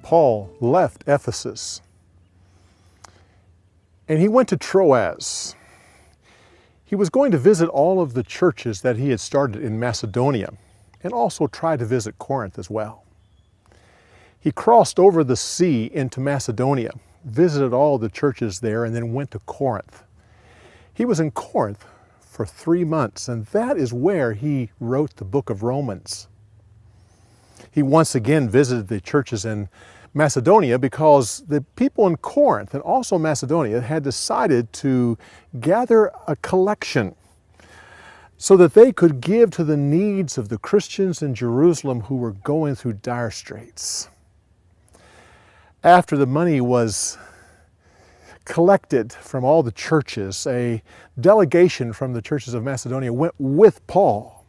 Paul left Ephesus and he went to Troas. He was going to visit all of the churches that he had started in Macedonia and also try to visit Corinth as well. He crossed over the sea into Macedonia, visited all the churches there, and then went to Corinth. He was in Corinth for 3 months, and that is where he wrote the book of Romans. He once again visited the churches in Macedonia because the people in Corinth and also Macedonia had decided to gather a collection so that they could give to the needs of the Christians in Jerusalem who were going through dire straits. After the money was collected from all the churches, a delegation from the churches of Macedonia went with Paul.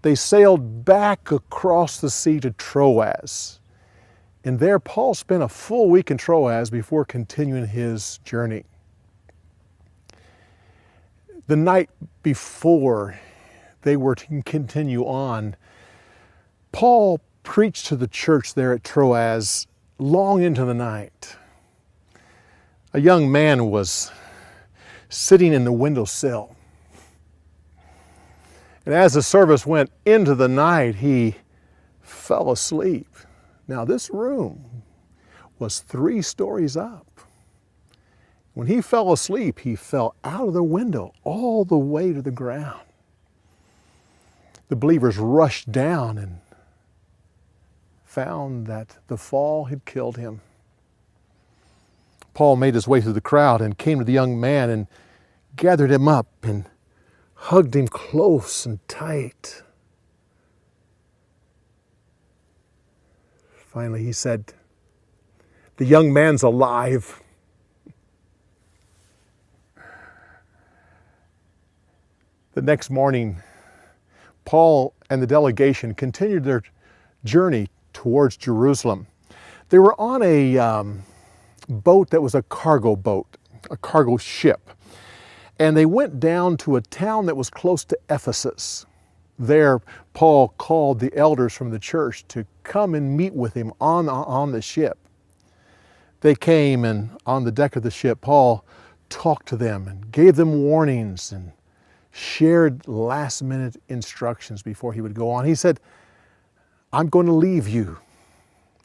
They sailed back across the sea to Troas. And there Paul spent a full week in Troas before continuing his journey. The night before they were to continue on, Paul preached to the church there at Troas long into the night. A young man was sitting in the windowsill. And as the service went into the night, he fell asleep. Now, this room was 3 stories up. When he fell asleep, he fell out of the window all the way to the ground. The believers rushed down and found that the fall had killed him. Paul made his way through the crowd and came to the young man and gathered him up and hugged him close and tight. Finally, he said, "The young man's alive." The next morning, Paul and the delegation continued their journey towards Jerusalem. They were on a boat that was a cargo boat, a cargo ship. And they went down to a town that was close to Ephesus. There, Paul called the elders from the church to come and meet with him on the ship. They came, and on the deck of the ship, Paul talked to them and gave them warnings and shared last-minute instructions before he would go on. He said, "I'm going to leave you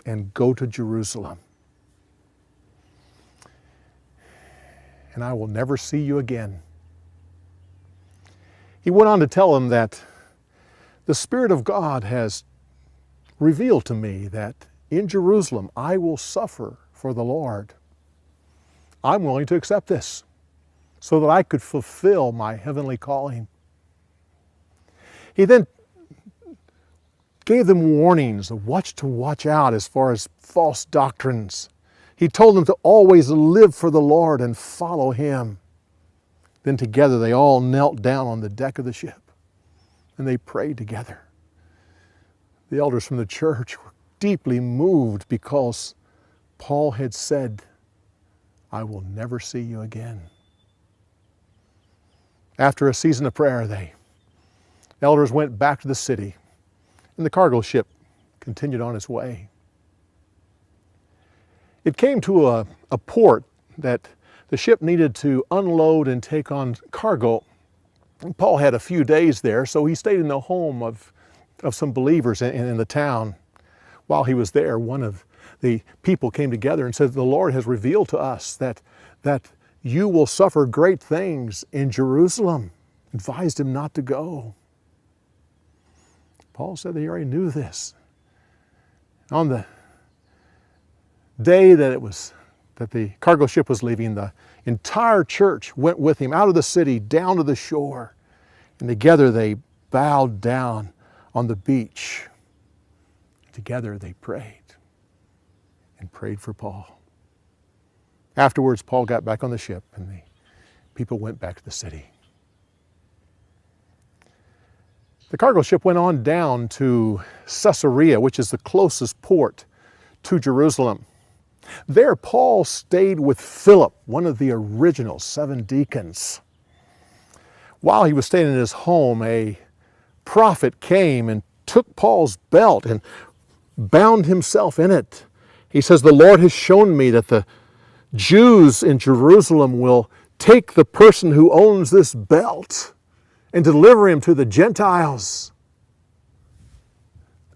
and go to Jerusalem. And I will never see you again." He went on to tell them that the Spirit of God has revealed to me that in Jerusalem I will suffer for the Lord. I'm willing to accept this so that I could fulfill my heavenly calling. He then gave them warnings of what to watch out as far as false doctrines. He told them to always live for the Lord and follow Him. Then together they all knelt down on the deck of the ship and they prayed together. The elders from the church were deeply moved because Paul had said, "I will never see you again." After a season of prayer, the elders went back to the city and the cargo ship continued on its way. It came to a port that the ship needed to unload and take on cargo. Paul had a few days there, so he stayed in the home of some believers in the town. While he was there, one of the people came together and said, "The Lord has revealed to us that you will suffer great things in Jerusalem." Advised him not to go. Paul said that he already knew this. On the day that the cargo ship was leaving, the entire church went with him out of the city down to the shore. And together they bowed down on the beach. Together they prayed and prayed for Paul. Afterwards, Paul got back on the ship and the people went back to the city. The cargo ship went on down to Caesarea, which is the closest port to Jerusalem. There, Paul stayed with Philip, one of the original 7 deacons. While he was staying in his home, a prophet came and took Paul's belt and bound himself in it He says, the Lord has shown me that the Jews in Jerusalem will take the person who owns this belt and deliver him to the Gentiles.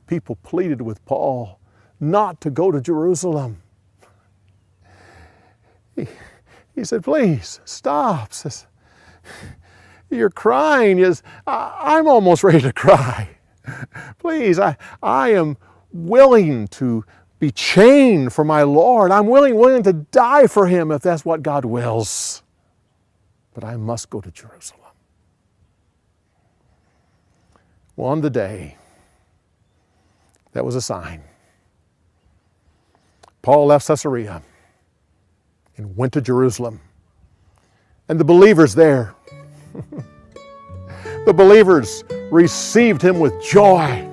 People pleaded with Paul not to go to Jerusalem. He said, please, stop. Says, you're crying. I'm almost ready to cry. Please, I am willing to be chained for my Lord. I'm willing to die for him if that's what God wills. But I must go to Jerusalem. Well, on the day, that was a sign. Paul left Caesarea and went to Jerusalem. And the believers there, the believers received him with joy.